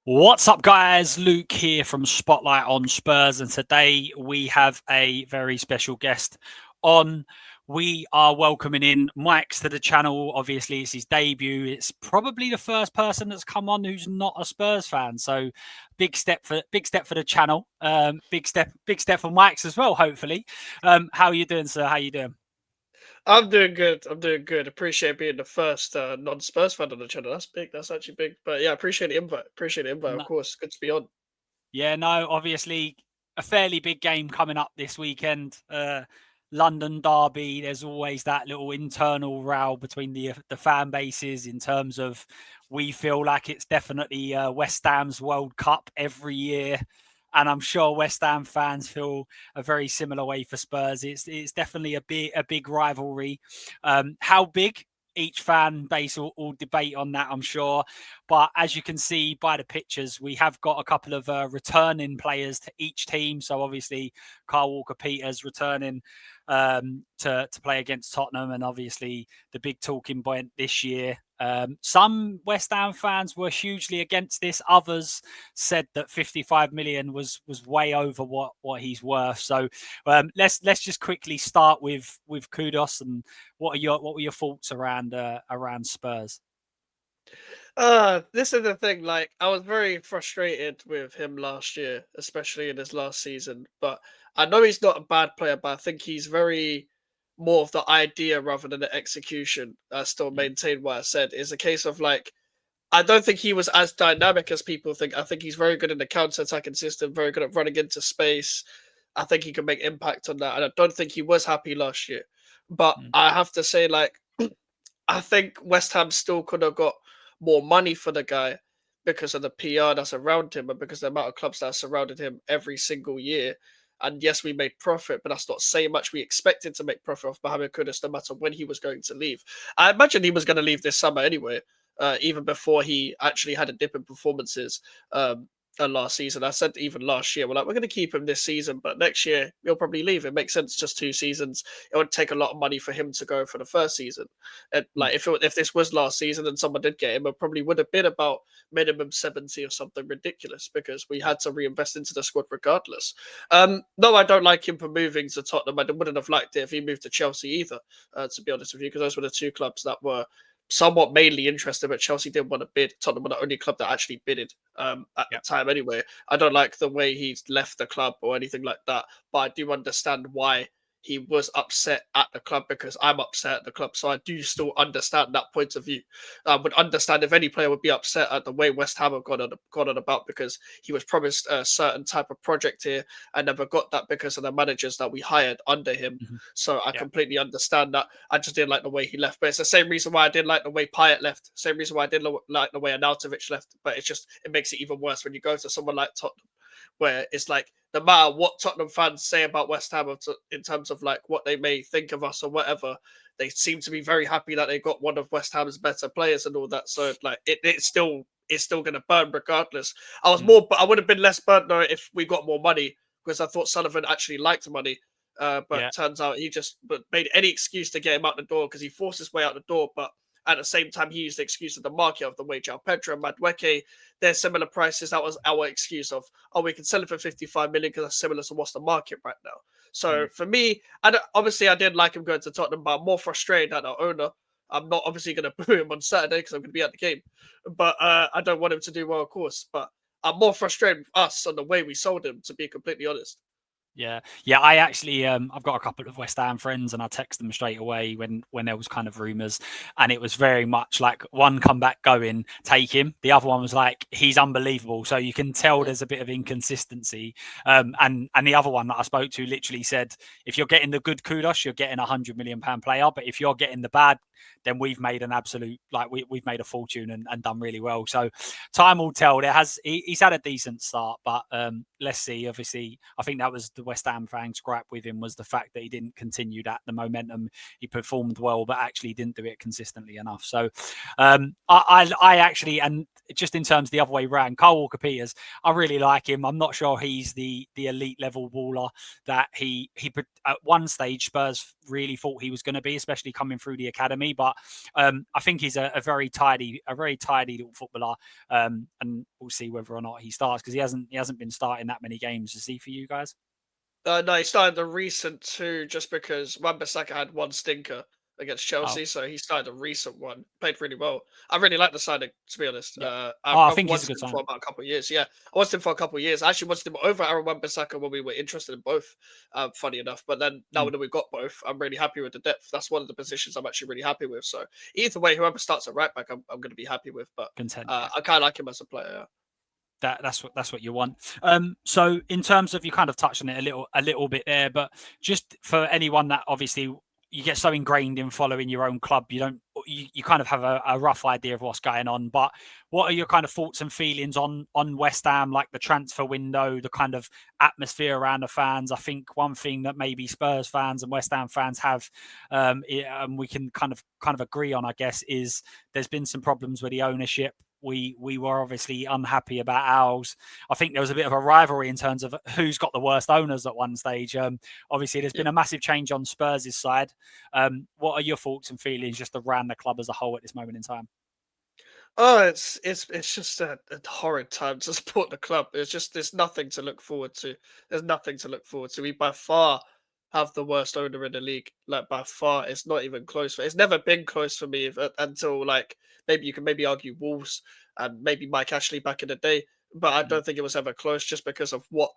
What's up, guys? Luke here from Spotlight on Spurs, and today we have a very special guest on. We are welcoming in Mike's to the channel. Obviously, it's his debut. It's probably the first person that's come on who's not a Spurs fan. So, big step for the channel. Big step for Mike's as well. Hopefully, how are you doing, sir? How you doing? I'm doing good. I'm doing good. Appreciate being the first non-Spurs fan on the channel. That's big. That's actually big. But yeah, appreciate the invite. Appreciate the invite. Of No, course, good to be on. yeah, no, obviously a fairly big game coming up this weekend. London derby. There's always that little internal row between the fan bases in terms of we feel like it's definitely West Ham's World Cup every year, and I'm sure West Ham fans feel a very similar way for Spurs. It's definitely a big rivalry. How big? Each fan base will debate on that, I'm sure. But as you can see by the pictures, we have got a couple of returning players to each team. So obviously, Carl Walker-Peters returning to play against Tottenham, and obviously the big talking point this year. Some West Ham fans were hugely against this. Others said that 55 million was way over what he's worth. So let's just quickly start with Kudus, and what were your thoughts around Spurs? This is the thing. Like, I was very frustrated with him last year, especially in his last season. But I know he's not a bad player, but I think he's very more of the idea rather than the execution. I still Mm, maintain what I said. It's a case of like I don't think he was as dynamic as people think. I think he's very good in the counter-attacking system, very good at running into space. I think he can make impact on that, and I don't think he was happy last year. But mm, I have to say, like, I think West Ham still could have got more money for the guy because of the PR that's around him and because of the amount of clubs that surrounded him every single year. And yes, we made profit, but that's not saying much. We expected to make profit off Mohamed Kudus no matter when he was going to leave. I imagine he was going to leave this summer anyway, even before he actually had a dip in performances. Last season, I said even last year, we're like, we're going to keep him this season, but next year he'll probably leave. It makes sense, just 2 seasons. It would take a lot of money for him to go for the first season. And mm. like if this was last season and someone did get him, it probably would have been about minimum 70 or something ridiculous because we had to reinvest into the squad regardless. No, I don't like him for moving to Tottenham. I wouldn't have liked it if he moved to Chelsea either, to be honest with you, because those were the two clubs that were somewhat mainly interested, but Chelsea didn't want to bid. Tottenham were the only club that actually bidded at the Yeah. time anyway. I don't like the way he's left the club or anything like that, but I do understand why he was upset at the club because I'm upset at the club. So I do still understand that point of view. I would understand if any player would be upset at the way West Ham have gone on about because he was promised a certain type of project here and never got that because of the managers that we hired under him. Mhm. So I Yeah. completely understand that. I just didn't like the way he left. But it's the same reason why I didn't like the way Pyatt left. Same reason why I didn't like the way Arnautovic left. But it makes it even worse when you go to someone like Tottenham where it's like no matter what Tottenham fans say about West Ham in terms of like what they may think of us or whatever, they seem to be very happy that they got one of West Ham's better players and all that. So like it's still going to burn regardless. Mm. But I would have been less burnt though if we got more money because I thought Sullivan actually liked money. But Yeah. turns out he just made any excuse to get him out the door because he forced his way out the door. But at the same time, he used the excuse of the market of the way João Pedro and Madueke, they're similar prices. That was our excuse of, oh, we can sell it for 55 million because that's similar to what's the market right now. So Mm. for me, obviously I didn't like him going to Tottenham, but I'm more frustrated at the owner. I'm not obviously going to boo him on Saturday because I'm going to be at the game, but I don't want him to do well, of course. But I'm more frustrated with us on the way we sold him, to be completely honest. Yeah, yeah. I actually, I've got a couple of West Ham friends, and I text them straight away when there was kind of rumours, and it was very much like one come back going, take him. The other one was like, he's unbelievable. So you can tell Mm. there's a bit of inconsistency. And the other one that I spoke to literally said, if you're getting the good kudos, you're getting £100 million player, but if you're getting the bad, then we've made an absolute we've made a fortune and done really well. So time will tell. He's had a decent start, but let's see. Obviously, I think that was the West Ham fans' gripe with him was the fact that he didn't continue the momentum. He performed well, but actually didn't do it consistently enough. So I actually, and just in terms of the other way around, Kyle Walker-Peters, I really like him. I'm not sure he's the elite level baller that he at one stage Spurs really thought he was going to be, especially coming through the academy. But I think he's a very tidy little footballer, and we'll see whether or not he starts, because he hasn't been starting that many games. Is he for you guys? No, he started the recent two just because Wan-Bissaka had one stinker against Oh, Chelsea, so he started a recent one. Played really well. I really like the signing, to be honest. yeah. Oh, I I've think he's a wanted good him for signing. about a couple of years. Yeah, I wanted him for a couple of years. I actually wanted him over Aaron Wan-Bissaka when we were interested in both. Funny enough, but then now Mm, that we've got both, I'm really happy with the depth. That's one of the positions I'm actually really happy with. So either way, whoever starts at right back, I'm going to be happy with. But content, yeah. I kind of like him as a player. Yeah. That's what you want. So in terms of, you kind of touched on it a little bit there, but just for anyone that obviously you get so ingrained in following your own club, you kind of have a rough idea of what's going on. But what are your kind of thoughts and feelings on West Ham, like the transfer window, the kind of atmosphere around the fans? I think one thing that maybe Spurs fans and West Ham fans have, we can kind of agree on, I guess, is there's been some problems with the ownership. We were obviously unhappy about ours. I think there was a bit of a rivalry in terms of who's got the worst owners at one stage. Obviously, there's been a massive change on Spurs' side. What are your thoughts and feelings just around the club as a whole at this moment in time? Oh, it's just a horrid time to support the club. There's nothing to look forward to. There's nothing to look forward to. We by far have the worst owner in the league. Like by far, it's not even close. It's never been close for me until like maybe you can maybe argue Wolves and maybe Mike Ashley back in the day. But I Mm, don't think it was ever close just because of what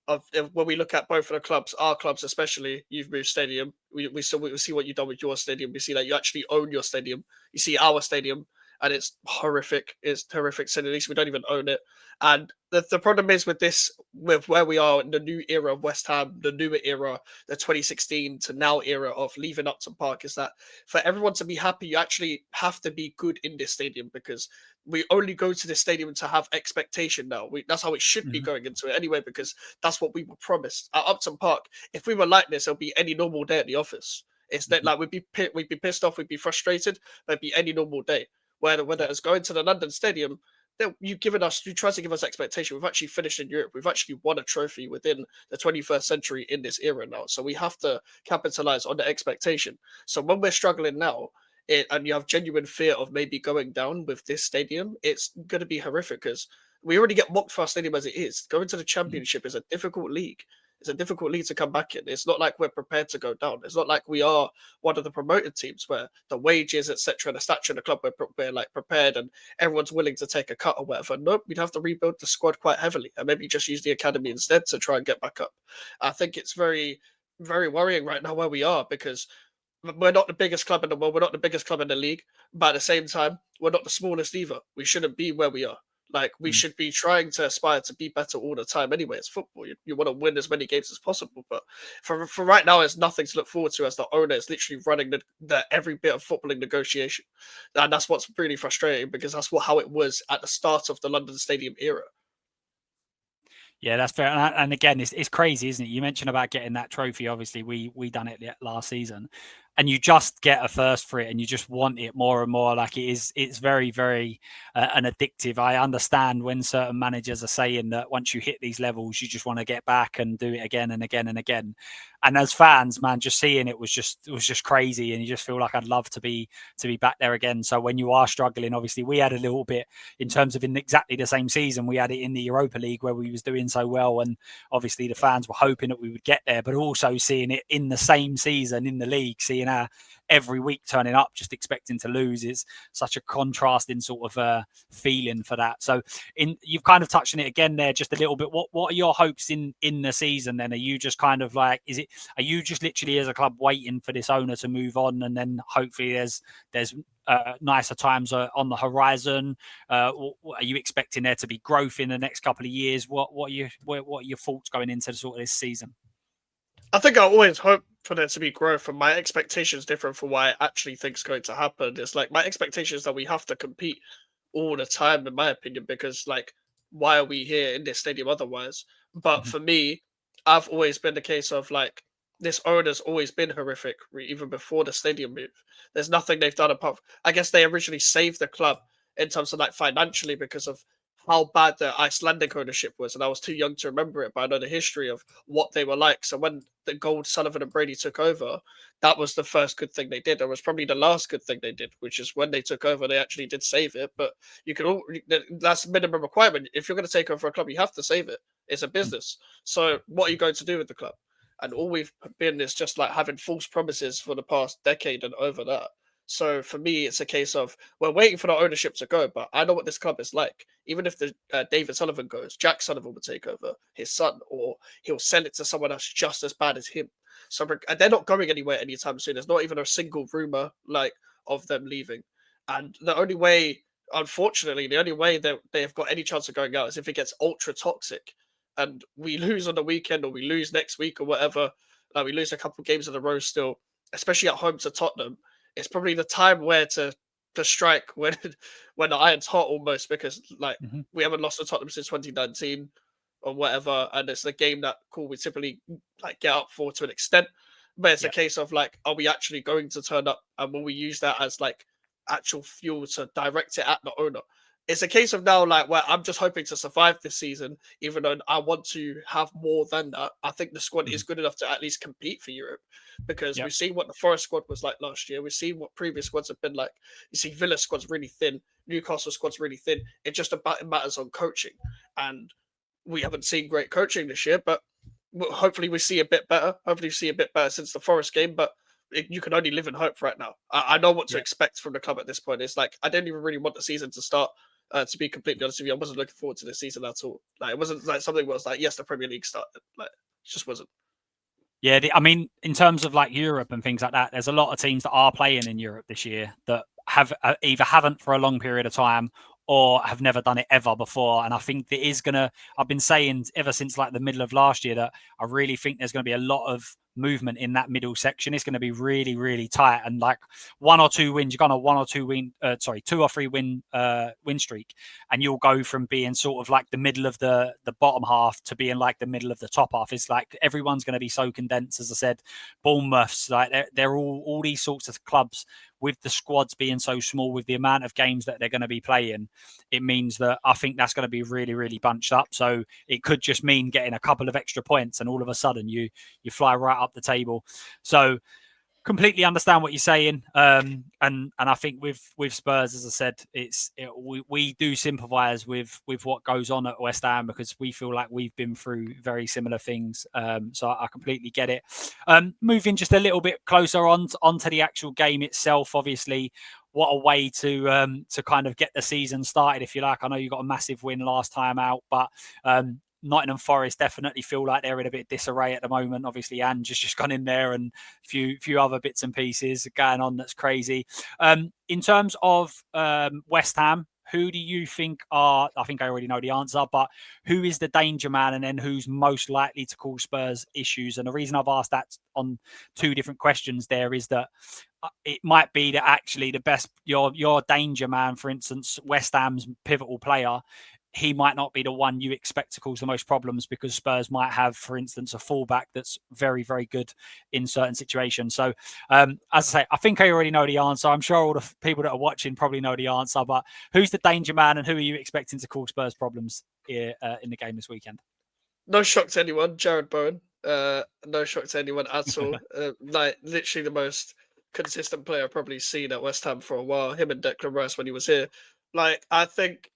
of when we look at both of the clubs, our clubs especially, you've moved stadium. We see what you've done with your stadium. We see that you actually own your stadium. You see our stadium, and it's horrific. It's horrific. So at least we don't even own it. And the problem is with this, with where we are in the new era of West Ham, the newer era, the 2016 to now era of leaving Upton Park, is that for everyone to be happy, you actually have to be good in this stadium, because we only go to this stadium to have expectation now. That's how it should be mhm, going into it anyway, because that's what we were promised at Upton Park. If we were like this, it'll be any normal day at the office. It's that mhm. like we'd be pissed off, we'd be frustrated, but it'd be any normal day. Whether Yeah. it's going to the London Stadium, you try to give us expectation. We've actually finished in Europe. We've actually won a trophy within the 21st century in this era now. So we have to capitalize on the expectation. So when we're struggling now, and you have genuine fear of maybe going down with this stadium, it's going to be horrific, because we already get mocked for our stadium as it is. Going to the Mhm. championship is a difficult league. It's a difficult league to come back in. It's not like we're prepared to go down. It's not like we are one of the promoted teams where the wages, etc., the stature of the club, we're like prepared and everyone's willing to take a cut or whatever. Nope, we'd have to rebuild the squad quite heavily and maybe just use the academy instead to try and get back up. I think it's very, very worrying right now where we are, because we're not the biggest club in the world. We're not the biggest club in the league, but at the same time, we're not the smallest either. We shouldn't be where we are. Like we Mm. should be trying to aspire to be better all the time. Anyway, it's football. You want to win as many games as possible. But for right now, there's nothing to look forward to, as the owner is literally running the every bit of footballing negotiation, and that's what's really frustrating, because that's how it was at the start of the London Stadium era. Yeah, that's fair. And again, it's crazy, isn't it? You mentioned about getting that trophy. Obviously, we done it last season, and you just get a first for it, and you just want it more and more. Like it's very, very an addictive. I understand when certain managers are saying that once you hit these levels, you just want to get back and do it again and again and again. And as fans, man, just seeing it was just crazy, and you just feel like I'd love to be back there again. So when you are struggling, obviously, we had a little bit in terms of in exactly the same season. We had it in the Europa League where we was doing so well, and obviously the fans were hoping that we would get there, but also seeing it in the same season in the league, seeing our every week turning up just expecting to lose is such a contrasting sort of feeling for that. So you've kind of touched on it again there just a little bit. What are your hopes in the season then? Are you just kind of like, are you just literally as a club waiting for this owner to move on, and then hopefully there's nicer times on the horizon? Are you expecting there to be growth in the next couple of years? What are your thoughts going into the sort of this season? I think I always hope for there to be growth, and my expectations different from what I actually think is going to happen. It's like my expectation is that we have to compete all the time, in my opinion, because like, why are we here in this stadium otherwise? But Mhm. for me, I've always been the case of like, this owner's always been horrific, even before the stadium move. There's nothing they've done apart. I guess they originally saved the club in terms of like financially because of how bad the Icelandic ownership was, and I was too young to remember it, but I know the history of what they were like. So when the Gold, Sullivan, and Brady took over, that was the first good thing they did. It was probably the last good thing they did, which is when they took over, they actually did save it. But you can all that's a minimum requirement. If you're going to take over a club, you have to save it. It's a business. So what are you going to do with the club? And all we've been is just like having false promises for the past decade and over that. So for me, it's a case of we're waiting for the ownership to go, but I know what this club is like. Even if the David Sullivan goes, Jack Sullivan will take over his son, or he'll send it to someone else just as bad as him. So and they're not going anywhere anytime soon. There's not even a single rumor like of them leaving, and the only way, unfortunately, the only way that they've got any chance of going out is if it gets ultra toxic, and we lose on the weekend, or we lose next week, or whatever. Like we lose a couple of games in a row still, especially at home to Tottenham. It's probably the time where to strike when when the iron's hot almost, because like Mm-hmm. we haven't lost to Tottenham since 2019 or whatever, and it's the game that cool we typically like get up for to an extent. But it's a Yeah. case of like, are we actually going to turn up, and will we use that as like actual fuel to direct it at the owner? It's a case of now like where I'm just hoping to survive this season, even though I want to have more than that. I think the squad Mm-hmm. is good enough to at least compete for Europe, because Yeah. we've seen what the Forest squad was like last year. We've seen what previous squads have been like. You see Villa squad's really thin, Newcastle squad's really thin. It just about it matters on coaching, and we haven't seen great coaching this year, but hopefully we see a bit better. Hopefully we see a bit better since the Forest game, but you can only live in hope right now. I know what to Yeah. expect from the club at this point. It's like I didn't even really want the season to start. To be completely honest with you, I wasn't looking forward to this season at all. Like it wasn't like something where I was like, yes, the Premier League started. Like it just wasn't. Yeah, I mean, in terms of like Europe and things like that, there's a lot of teams that are playing in Europe this year that have either haven't for a long period of time or have never done it ever before. And I think it is gonna. I've been saying ever since like the middle of last year that I really think there's going to be a lot of movement in that middle section. It's going to be really, really tight, and like one or two wins, you're going to 1 or 2 win, 2 or 3 win win streak, and you'll go from being sort of like the middle of the bottom half to being like the middle of the top half. It's like everyone's going to be so condensed. As I said, Bournemouth's like they're all these sorts of clubs with the squads being so small, with the amount of games that they're going to be playing. It means that I think that's going to be really, really bunched up. So it could just mean getting a couple of extra points, and all of a sudden you fly right up the table. So completely understand what you're saying, and I think with Spurs, as I said, we do sympathise with what goes on at West Ham, because we feel like we've been through very similar things. So I completely get it. Moving just a little bit closer onto the actual game itself, obviously. What a way to kind of get the season started, if you like. I know you got a massive win last time out, but Nottingham Forest definitely feel like they're in a bit of disarray at the moment. Obviously, Ange has just gone in there, and few other bits and pieces going on that's crazy. In terms of West Ham, who do you think are? I think I already know the answer, but who is the danger man, and then who's most likely to cause Spurs issues? And the reason I've asked that on 2 different questions there is that it might be that actually the best your danger man, for instance, West Ham's pivotal player, he might not be the one you expect to cause the most problems, because Spurs might have, for instance, a fullback that's very, very good in certain situations. So, as I say, I think I already know the answer. I'm sure all the people that are watching probably know the answer, but who's the danger man, and who are you expecting to cause Spurs problems here, in the game this weekend? No shock to anyone, Jared Bowen. No shock to anyone at all. Like literally the most consistent player I've probably seen at West Ham for a while. Him and Declan Rice when he was here. Like I think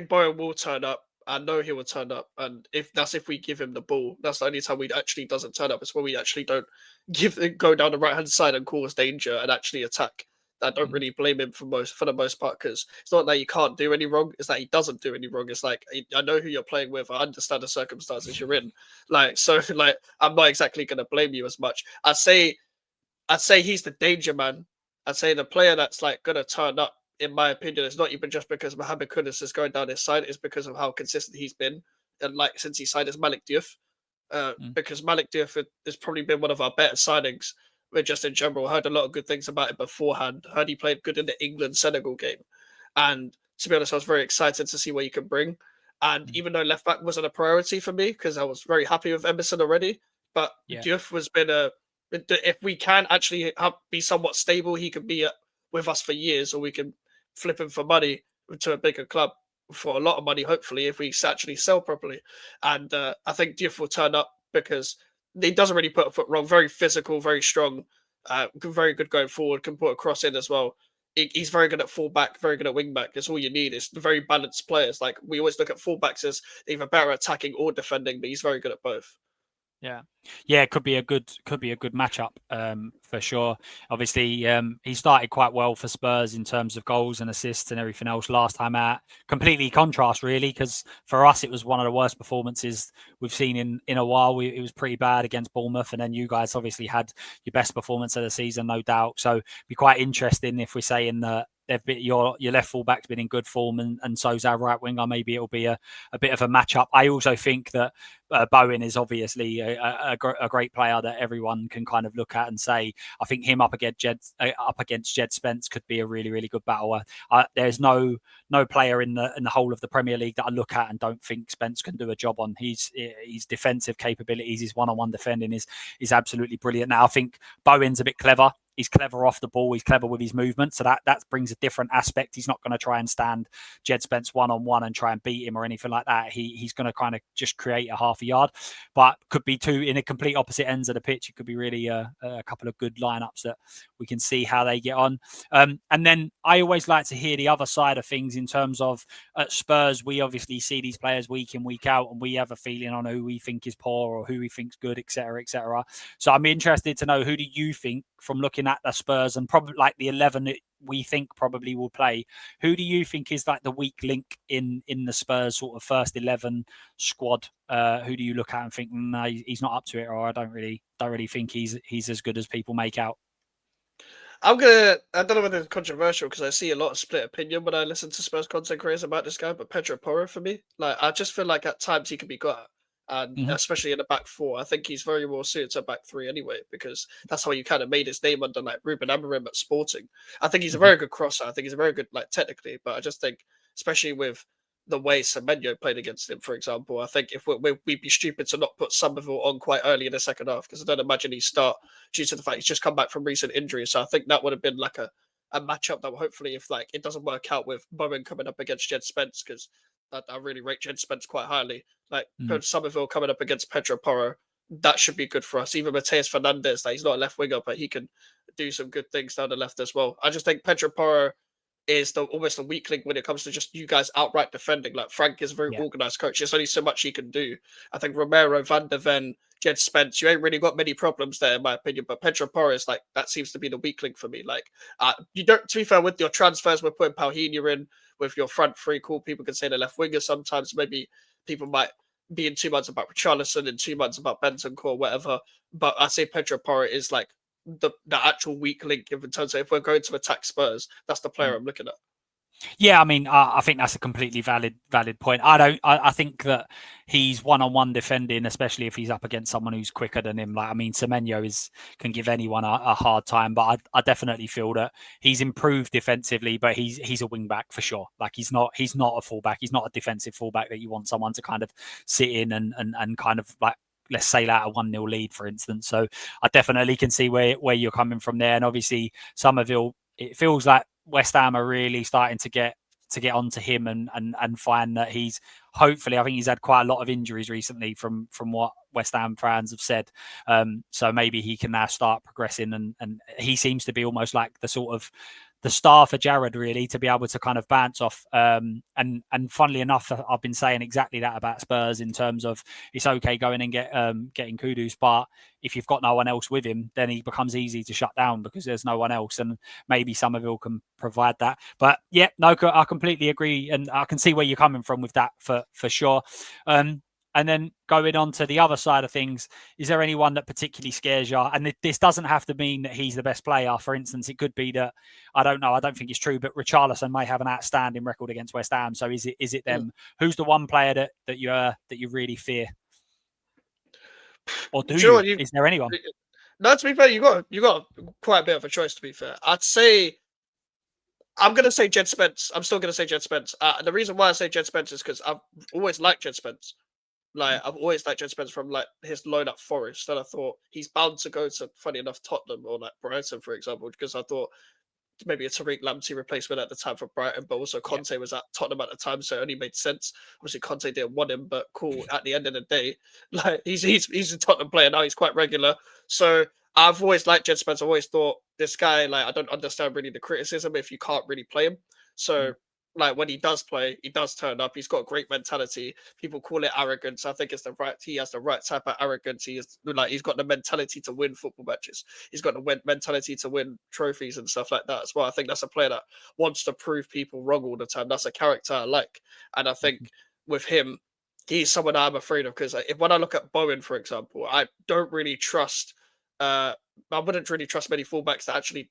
Bowen will turn up. I know he will turn up, and if we give him the ball, that's the only time we actually doesn't turn up. It's when we actually don't go down the right hand side and cause danger and actually attack. I don't Mhm. really blame him for the most part, because it's not that he can't do any wrong; it's that he doesn't do any wrong. It's like I know who you're playing with. I understand the circumstances you're in. Like so, like I'm not exactly gonna blame you as much. I'd say he's the danger man. I'd say the player that's like gonna turn up, in my opinion, is not even just because Mohamed Kudus is going down his side, it's because of how consistent he's been. And like since he signed as Malik Diouf. Mm. Because Malik Diouf has probably been one of our better signings. We just in general heard a lot of good things about him beforehand. Heard he played good in the England Senegal game. And to be honest, I was very excited to see what he could bring. And Mm. even though left back wasn't a priority for me, because I was very happy with Emerson already, but Yeah. Diouf has been if we can actually be somewhat stable, he could be with us for years, or we can flip him for money to a bigger club for a lot of money, hopefully, if we actually sell properly. And I think Diouf will turn up because he doesn't really put a foot wrong. Very physical, very strong, very good going forward. Can put a cross in as well. He's very good at fullback, very good at wingback. That's all you need. It's very balanced players. Like we always look at fullbacks as either better attacking or defending, but he's very good at both. Yeah, yeah, it could be a good matchup for sure. Obviously, he started quite well for Spurs in terms of goals and assists and everything else last time out. Completely contrast, really, because for us it was one of the worst performances we've seen in a while. It was pretty bad against Bournemouth, and then you guys obviously had your best performance of the season, no doubt. So it'd be quite interesting if we're saying that your left fullback's been in good form, and so's our right winger. Maybe it'll be a bit of a matchup. I also think that Bowen is obviously a great player that everyone can kind of look at and say, I think him up against Jed Spence could be a really, really good battle. There's no player in the whole of the Premier League that I look at and don't think Spence can do a job on. His defensive capabilities, his one-on-one defending is absolutely brilliant. Now I think Bowen's a bit clever. He's clever off the ball. He's clever with his movement. So that brings a different aspect. He's not going to try and stand Jed Spence one-on-one and try and beat him or anything like that. He's going to kind of just create a half a yard, but could be two in a complete opposite ends of the pitch. It could be really a couple of good lineups that we can see how they get on. And then I always like to hear the other side of things in terms of at Spurs, we obviously see these players week in, week out, and we have a feeling on who we think is poor or who we think's good, etc., etc. So I'm interested to know, who do you think, from looking at the Spurs and probably like the 11 that we think probably will play, who do you think is like the weak link in the Spurs sort of first 11 squad? Who do you look at and think, no, he's not up to it, or I don't really think he's as good as people make out? I don't know whether it's controversial because I see a lot of split opinion when I listen to Spurs content creators about this guy, but Pedro Porro for me, like I just feel like at times he can be got at, and Mm-hmm. especially in the back four, I think he's very well suited to a back three anyway because that's how you kind of made his name under like Ruben Amorim at Sporting. I think he's a Mm-hmm. very good crosser. I think he's a very good like technically, but I just think especially with the way Semenyo played against him, for example, I think if we'd be stupid to not put Somerville on quite early in the second half because I don't imagine he'd start due to the fact he's just come back from recent injury. So I think that would have been like a matchup that hopefully, if like it doesn't work out with Bowen coming up against Jed Spence, because I really rate Jed Spence quite highly. Like Mm-hmm. Somerville coming up against Pedro Porro, that should be good for us. Even Mateus Fernandez, like he's not a left winger, but he can do some good things down the left as well. I just think Pedro Porro is almost a weak link when it comes to just you guys outright defending. Like Frank is a very Yeah. organized coach. There's only so much he can do. I think Romero, Van der Ven, Jed Spence, you ain't really got many problems there, in my opinion. But Pedro Porres, like that seems to be the weak link for me. Like you don't. To be fair, with your transfers, we're putting Paulinho in with your front three. Cool, people can say the left winger. Sometimes maybe people might be in 2 months about Richarlison and 2 months about Bentancur, whatever. But I say Pedro Porro is like the actual weak link in terms of if we're going to attack Spurs, that's the player I'm looking at. Yeah, I mean, I think that's a completely valid point. I think that he's one-on-one defending, especially if he's up against someone who's quicker than him. Like, I mean, Semenyo can give anyone a hard time, but I definitely feel that he's improved defensively, but he's a wing back for sure. Like, he's not a fullback. He's not a defensive fullback that you want someone to kind of sit in and kind of like, let's say that a 1-0 lead, for instance. So I definitely can see where you're coming from there. And obviously Somerville, it feels like West Ham are really starting to get onto him and find that he's hopefully, I think he's had quite a lot of injuries recently from what West Ham fans have said. So maybe he can now start progressing, and he seems to be almost like the sort of the star for Jared, really, to be able to kind of bounce off. And funnily enough, I've been saying exactly that about Spurs in terms of it's okay going and getting Kudus, but if you've got no one else with him, then he becomes easy to shut down because there's no one else, and maybe Somerville can provide that. But yeah, no, I completely agree, and I can see where you're coming from with that for sure. And then going on to the other side of things, is there anyone that particularly scares you? And this doesn't have to mean that he's the best player. For instance, it could be that, I don't know, I don't think it's true, but Richarlison may have an outstanding record against West Ham. So is it them? Who's the one player that you really fear? Or do Do you know you? what you? Is there anyone? No, to be fair, you got quite a bit of a choice. To be fair, I'd say I'm gonna say Jed Spence. I'm still gonna say Jed Spence. The reason why I say Jed Spence is because I've always liked Jed Spence. Like I've always liked Jed Spence from like his loan at Forest, and I thought he's bound to go to, funny enough, Tottenham or like Brighton, for example, because I thought maybe a Tariq Lamptey replacement at the time for Brighton, but also Yeah. Conte was at Tottenham at the time, so it only made sense. Obviously, Conte didn't want him, but cool. At the end of the day, like he's a Tottenham player now. He's quite regular. So I've always liked Jed Spence. I've always thought this guy, like, I don't understand really the criticism if you can't really play him. So Mm. like when he does play, he does turn up. He's got a great mentality. People call it arrogance. I think it's the right. He has the right type of arrogance. He's got the mentality to win football matches. He's got the mentality to win trophies and stuff like that as well. I think that's a player that wants to prove people wrong all the time. That's a character I like, and I think Mhm. with him, he's someone I'm afraid of because if when I look at Bowen, for example, I don't really trust. I wouldn't really trust many fullbacks that actually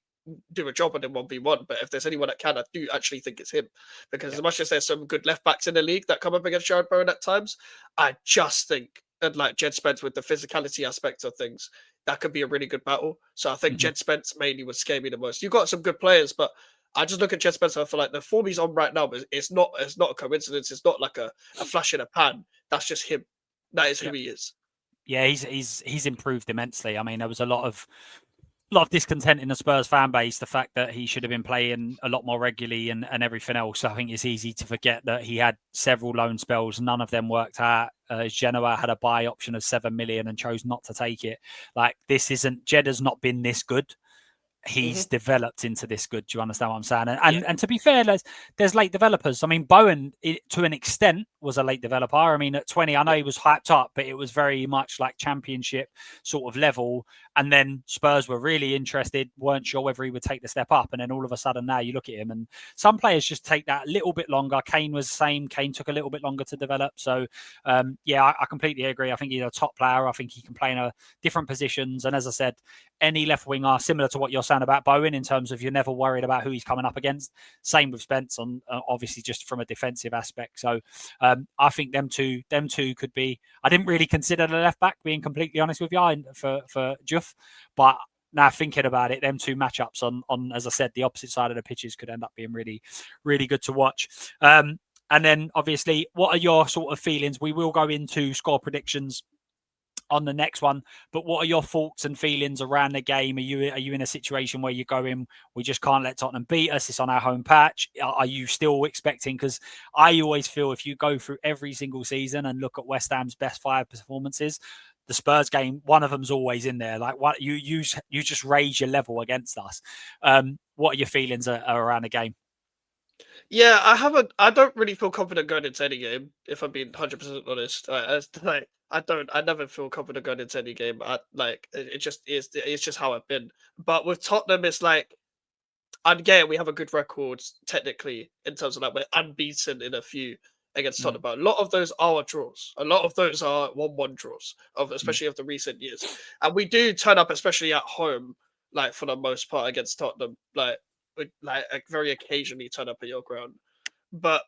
do a job on him 1v1. But if there's anyone that can, I do actually think it's him. Because Yeah. as much as there's some good left backs in the league that come up against Jared Bowen at times, I just think and like Jed Spence with the physicality aspect of things, that could be a really good battle. So I think Mhm. Jed Spence mainly would scare me the most. You've got some good players, but I just look at Jed Spence and I feel like the form he's on right now, but it's not a coincidence. It's not like a flash in a pan. That's just him. That is who Yeah. he is. Yeah, he's improved immensely. I mean, there was a lot of discontent in the Spurs fan base, the fact that he should have been playing a lot more regularly and everything else. I think it's easy to forget that he had several loan spells. None of them worked out. Genoa had a buy option of 7 million and chose not to take it. Like, this isn't, Jed has not been this good. Hmm. He's developed into this good. Do you understand what I'm saying? And Yeah. and to be fair, there's late developers. I mean, Bowen, to an extent, was a late developer. I mean, at 20, I know Yeah. he was hyped up, but it was very much like championship sort of level. And then Spurs were really interested, weren't sure whether he would take the step up. And then all of a sudden, now you look at him, and some players just take that a little bit longer. Kane was the same. Kane took a little bit longer to develop. So, yeah, I completely agree. I think he's a top player. I think he can play in different positions. And as I said, any left winger, similar to what you're saying about Bowen, in terms of you're never worried about who he's coming up against. Same with Spence, on obviously just from a defensive aspect. So I think them two could be. I didn't really consider the left back, being completely honest with you, for Juff, but now thinking about it, them two matchups on as I said, the opposite side of the pitches could end up being really, really good to watch. And then obviously, what are your sort of feelings? We will go into score predictions on the next one, but what are your thoughts and feelings around the game? Are you in a situation where you're going, we just can't let Tottenham beat us, it's on our home patch? Are you still expecting, because I always feel if you go through every single season and look at West Ham's best 5 performances, the Spurs game, one of them's always in there. Like, what you just raise your level against us. What are your feelings around the game? Yeah, I haven't. I don't really feel confident going into any game. If I'm being 100% honest, like I don't. I never feel confident going into any game. It just is. It's just how I've been. But with Tottenham, it's like and yeah, we have a good record technically in terms of like we're unbeaten in a few against Mm, Tottenham. But a lot of those are draws. A lot of those are 1-1 draws, mm, especially of the recent years. And we do turn up, especially at home, like for the most part against Tottenham. Like very occasionally turn up at your ground. But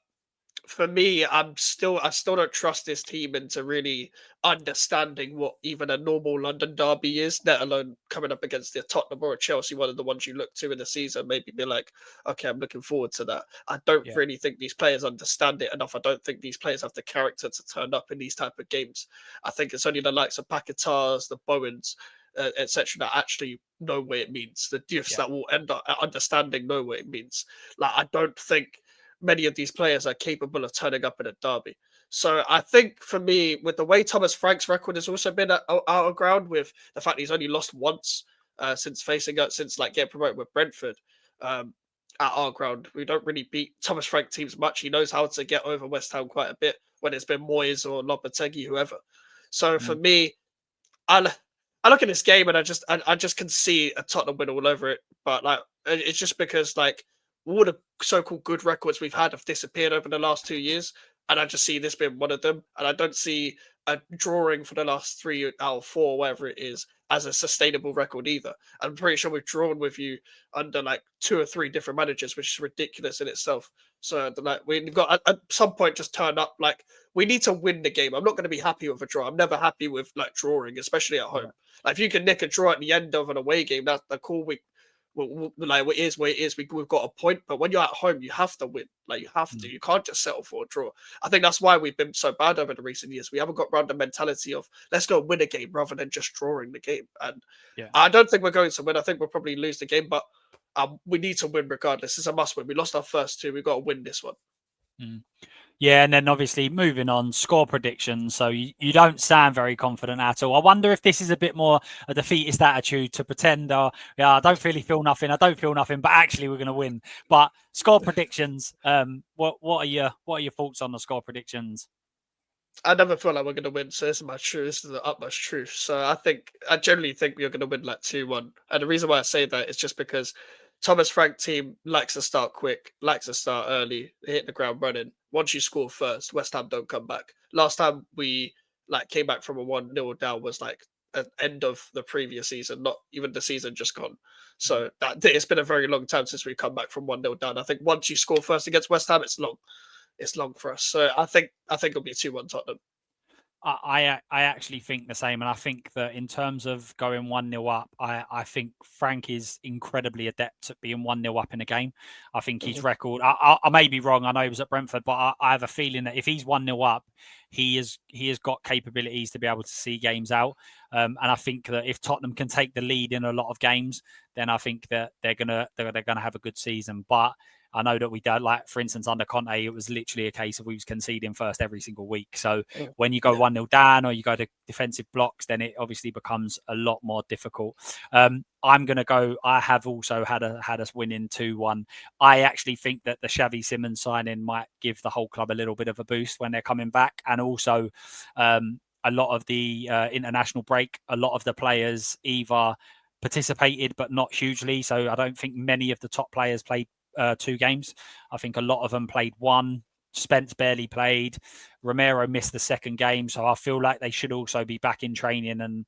for me, I still don't trust this team into really understanding what even a normal London derby is, let alone coming up against the Tottenham or a Chelsea, one of the ones you look to in the season, maybe be like, okay, I'm looking forward to that. I don't yeah, really think these players understand it enough. I don't think these players have the character to turn up in these type of games. I think it's only the likes of Pakatars, the Bowens, etc., that actually know what it means. The youths yeah, that will end up understanding know what it means. Like I don't think many of these players are capable of turning up in a derby. So I think for me, with the way Thomas Frank's record has also been out of ground, with the fact he's only lost once since like getting promoted with Brentford um, at our ground, we don't really beat Thomas Frank teams much. He knows how to get over West Ham quite a bit when it's been Moyes or Lopetegui, whoever. So for mm, me, I look at this game and I just can see a Tottenham win all over it. But like it's just because like all the so-called good records we've had have disappeared over the last 2 years, and I just see this being one of them. And I don't see a drawing for the last 3 out of 4, whatever it is, as a sustainable record either. I'm pretty sure we've drawn with you under like 2 or 3 different managers, which is ridiculous in itself. So like we've got at some point just turn up. Like we need to win the game. I'm not going to be happy with a draw. I'm never happy with like drawing, especially at home. yeah, Like if you can nick a draw at the end of an away game, that's the cool. Like it is where it is. We've got a point, but when you're at home, you have to win. Like you have to. mm, You can't just settle for a draw. I think that's why we've been so bad over the recent years. We haven't got around the mentality of let's go win a game rather than just drawing the game. And yeah. I don't think we're going to win. I think we'll probably lose the game, but We need to win regardless. It's a must win. We lost our first two. We've got to win this one. Yeah, and then obviously moving on, score predictions. So you don't sound very confident at all. I wonder if this is a bit more a defeatist attitude to pretend, yeah, I don't really feel nothing. I don't feel nothing, but actually we're going to win. But score predictions. What are your thoughts on the score predictions? I never feel like we're going to win, so this is my truth. This is the utmost truth. So I generally think we're going to win like 2-1. And the reason why I say that is just because Thomas Frank team likes to start quick, likes to start early, hit the ground running. Once you score first, West Ham don't come back. Last time we came back from a 1-0 down was like at end of the previous season, not even the season just gone. So that it's been a very long time since we come back from 1-0 down. I think once you score first against West Ham, it's long. It's long for us. So I think it'll be 2-1 Tottenham. I actually think the same, and I think that in terms of going 1-0 up, I think Frank is incredibly adept at being 1-0 up in a game. I think his record. I may be wrong. I know he was at Brentford, but I have a feeling that if he's 1-0 up, he has got capabilities to be able to see games out. And I think that if Tottenham can take the lead in a lot of games, then I think that they're gonna have a good season. But I know that we don't, like, for instance, under Conte, it was literally a case of we was conceding first every single week. So when you go 1-0 down or you go to defensive blocks, then it obviously becomes a lot more difficult. I'm going to go. I have also had us winning 2-1. I actually think that the Xavi Simons signing might give the whole club a little bit of a boost when they're coming back. And also a lot of the international break, a lot of the players either participated but not hugely. So I don't think many of the top players played 2 games. I think a lot of them played 1. Spence barely played. Romero missed the second game, so I feel like they should also be back in training and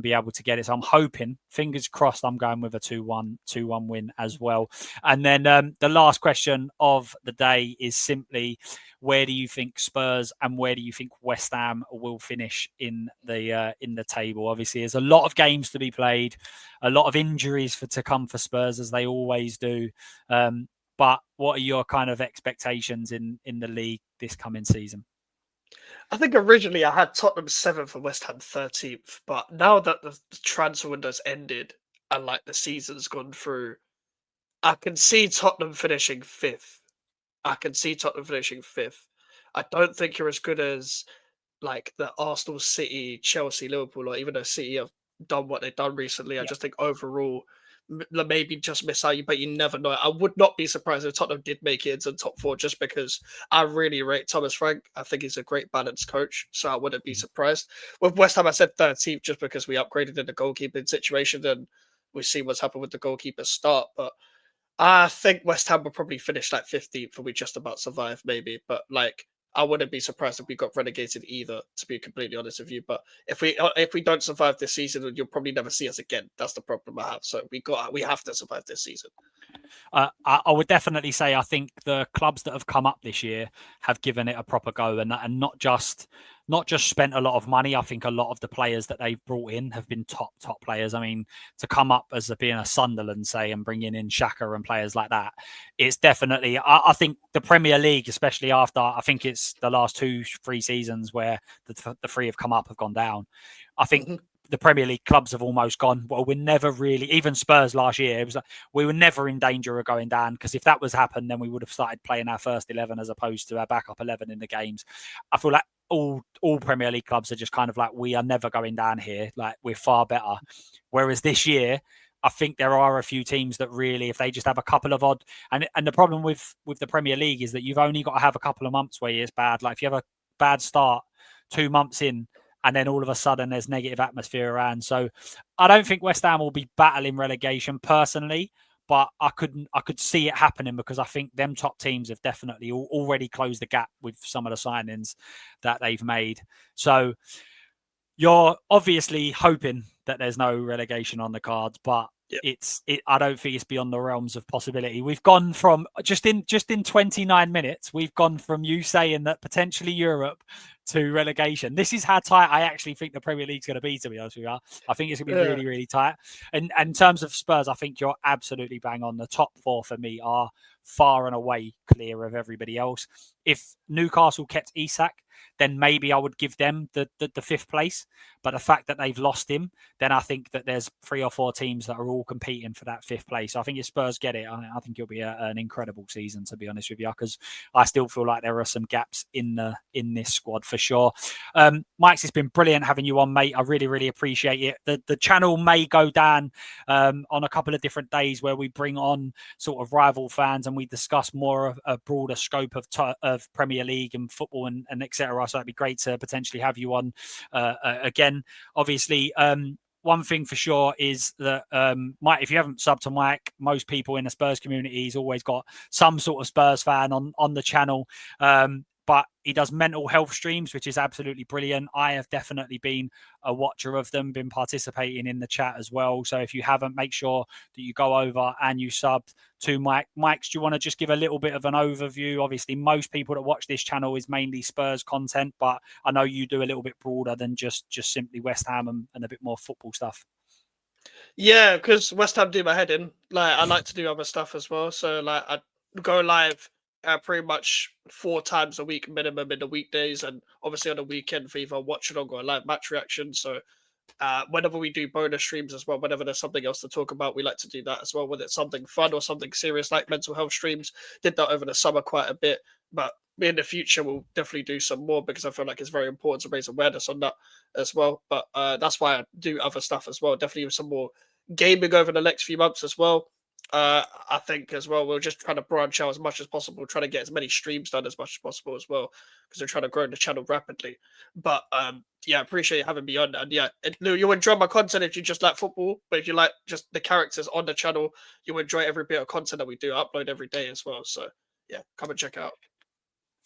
be able to get it. So I'm hoping, fingers crossed, I'm going with a 2-1 win as well. And then the last question of the day is simply, where do you think Spurs and where do you think West Ham will finish in the table? Obviously, there's a lot of games to be played, a lot of injuries to come for Spurs, as they always do. But what are your kind of expectations in the league this coming season? I think originally I had Tottenham 7th and West Ham 13th, but now that the transfer window's ended and the season's gone through, I can see Tottenham finishing 5th. I can see Tottenham finishing 5th. I don't think you're as good as the Arsenal, City, Chelsea, Liverpool, or even though City have done what they've done recently. I just think overall, maybe just miss out, but you never know. I would not be surprised if Tottenham did make it into the top 4, just because I really rate Thomas Frank. I think he's a great balanced coach, so I wouldn't be surprised. With West Ham, I said 13th just because we upgraded in the goalkeeping situation, and we see what's happened with the goalkeeper start. But I think West Ham will probably finish 15th, and we just about survive, maybe. But I wouldn't be surprised if we got relegated either, to be completely honest with you. But if we don't survive this season, you'll probably never see us again. That's the problem I have. So we have to survive this season. I would definitely say I think the clubs that have come up this year have given it a proper go, and not just spent a lot of money. I think a lot of the players that they've brought in have been top players. I mean, to come up as being a Sunderland, say, and bringing in Xhaka and players like that, it's definitely. I think the Premier League, especially after, I think it's the last 2-3 seasons where the 3 have come up, have gone down. I think the Premier League clubs have almost gone, well, we're never really, even Spurs last year, it was like, we were never in danger of going down, because if that was happened, then we would have started playing our first 11 as opposed to our backup 11 in the games. I feel like all Premier League clubs are just kind of like, we are never going down here. Like, we're far better. Whereas this year, I think there are a few teams that really, if they just have a couple of odd, and the problem with the Premier League is that you've only got to have a couple of months where it's bad. Like, if you have a bad start 2 months in, and then all of a sudden there's negative atmosphere around. So I don't think West Ham will be battling relegation personally, but I could see it happening, because I think them top teams have definitely already closed the gap with some of the signings that they've made. So you're obviously hoping that there's no relegation on the cards, but I don't think it's beyond the realms of possibility. We've gone from just in 29 minutes, we've gone from you saying that potentially Europe to relegation. This is how tight I actually think the Premier League's going to be, to be honest with you. I think it's going to be really, really tight. And in terms of Spurs, I think you're absolutely bang on. The top 4 for me are far and away clear of everybody else. If Newcastle kept Isak, then maybe I would give them the 5th place. But the fact that they've lost him, then I think that there's 3 or 4 teams that are all competing for that 5th place. So I think if Spurs get it, I think it'll be an incredible season, to be honest with you, because I still feel like there are some gaps in this squad for sure. Mike's, it's been brilliant having you on, mate. I really, really appreciate it. The channel may go down on a couple of different days where we bring on sort of rival fans and we discuss more of a broader scope of Premier League and football and etc. So it'd be great to potentially have you on again. Obviously, one thing for sure is that Mike, if you haven't subbed to Mike, most people in the Spurs community, he's always got some sort of Spurs fan on the channel. But he does mental health streams, which is absolutely brilliant. I have definitely been a watcher of them, been participating in the chat as well. So if you haven't, make sure that you go over and you sub to Mike. Mike, do you want to just give a little bit of an overview? Obviously, most people that watch this channel is mainly Spurs content, but I know you do a little bit broader than just simply West Ham and a bit more football stuff. Yeah, because West Ham do my head in. Like, I like to do other stuff as well. So, like, I go live pretty much 4 times a week minimum in the weekdays, and obviously on the weekend for either watching or go live match reaction. So, whenever we do bonus streams as well, whenever there's something else to talk about, we like to do that as well, whether it's something fun or something serious like mental health streams. Did that over the summer quite a bit, but in the future we'll definitely do some more because I feel like it's very important to raise awareness on that as well. But that's why I do other stuff as well. Definitely some more gaming over the next few months as well. I think as well we're just trying to branch out as much as possible, trying to get as many streams done as much as possible as well, because we're trying to grow the channel rapidly. But yeah, I appreciate you having me on. And yeah, you'll enjoy my content if you just like football, but if you like just the characters on the channel, you'll enjoy every bit of content that we do. I upload every day as well. So yeah, come and check out.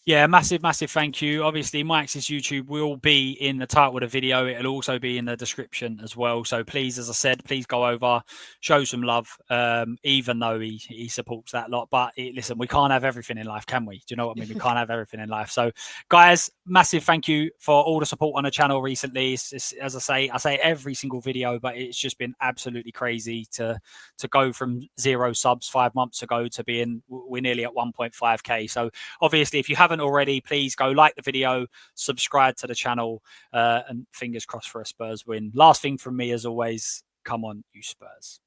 Yeah, massive thank you. Obviously, Mike's YouTube will be in the title of the video. It'll also be in the description as well. So please, as I said, please go over, show some love, even though he supports that lot. But listen, we can't have everything in life, can we? Do you know what I mean? We can't have everything in life. So guys, massive thank you for all the support on the channel recently. It's, as I say every single video, but it's just been absolutely crazy to go from 0 subs 5 months ago to we're nearly at 1.5k. So obviously, if you haven't already, please go like the video, subscribe to the channel, and fingers crossed for a Spurs win. Last thing from me, as always, come on, you Spurs.